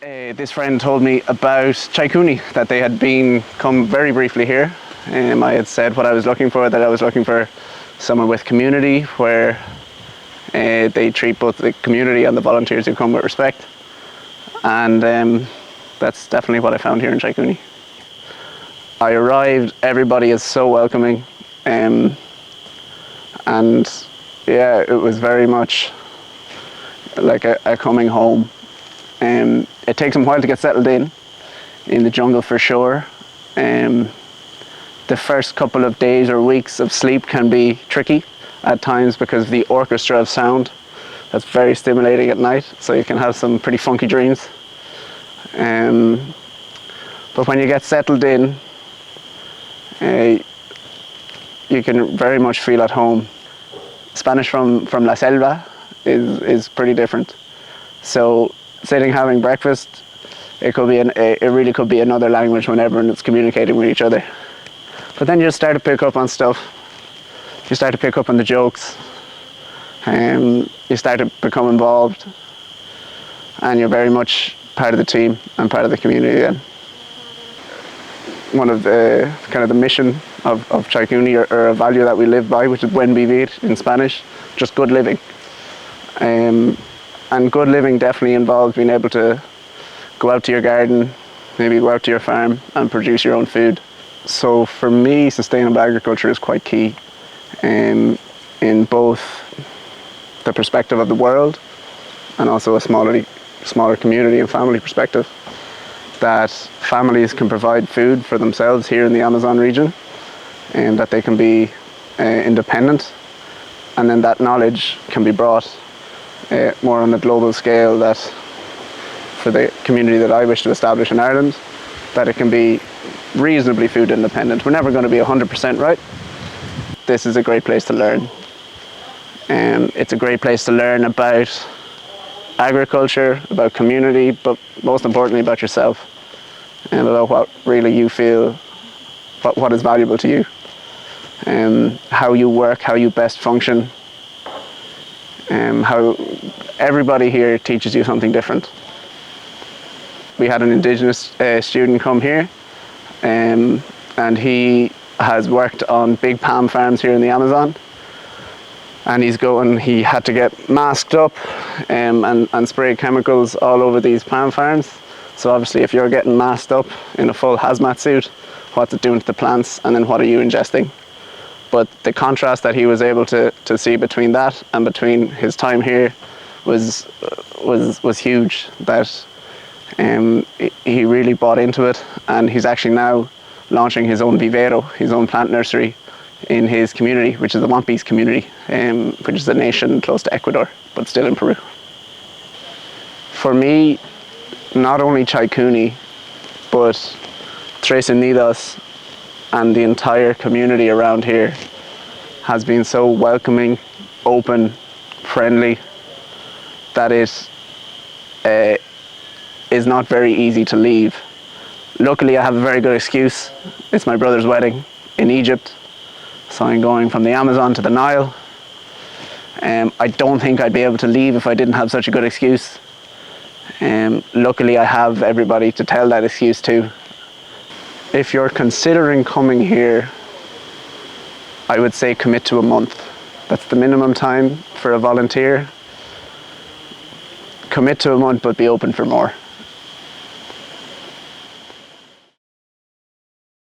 This friend told me about Chaikuni, that they had come very briefly here. I had said what I was looking for, that I was looking for somewhere with community, where they treat both the community and the volunteers who come with respect. And that's definitely what I found here in Chaikuni. I arrived, everybody is so welcoming, and yeah, it was very much like a coming home. It takes them a while to get settled in the jungle for sure. The first couple of days or weeks of sleep can be tricky at times because of the orchestra of sound that's very stimulating at night, so you can have some pretty funky dreams. But when you get settled in, you can very much feel at home. Spanish from La Selva is pretty different. So sitting having breakfast, it really could be another language when everyone is communicating with each other. But then you just start to pick up on stuff. You start to pick up on the jokes. You start to become involved, and you're very much part of the team and part of the community then. One of the kind of the mission of Chaikuni, or a value that we live by, which is buen vivir in Spanish, just good living. And good living definitely involves being able to go out to your garden, maybe go out to your farm and produce your own food. So for me, sustainable agriculture is quite key in both the perspective of the world and also a smaller community and family perspective. That families can provide food for themselves here in the Amazon region, and that they can be independent, and then that knowledge can be brought more on a global scale, that for the community that I wish to establish in Ireland, that it can be reasonably food independent. We're never going to be 100% right. This is a great place to learn. It's a great place to learn about agriculture, about community, but most importantly about yourself, and about what really you feel, what is valuable to you, how you work, how you best function, how everybody here teaches you something different. We had an Indigenous student come here, and he has worked on big palm farms here in the Amazon, and he had to get masked up and spray chemicals all over these palm farms. So obviously if you're getting masked up in a full hazmat suit, what's it doing to the plants, and then what are you ingesting? But the contrast that he was able to see between that and between his time here was huge. That he really bought into it, and he's actually now launching his own vivero, his own plant nursery in his community, which is the Wampis community, which is a nation close to Ecuador, but still in Peru. For me, not only Chaikuni, but Tres Unidos and the entire community around here has been so welcoming, open, friendly, that it is not very easy to leave. Luckily, I have a very good excuse. It's my brother's wedding in Egypt, so I'm going from the Amazon to the Nile. I don't think I'd be able to leave if I didn't have such a good excuse. Luckily, I have everybody to tell that excuse to. If you're considering coming here, I would say commit to a month. That's the minimum time for a volunteer. Commit to a month, but be open for more.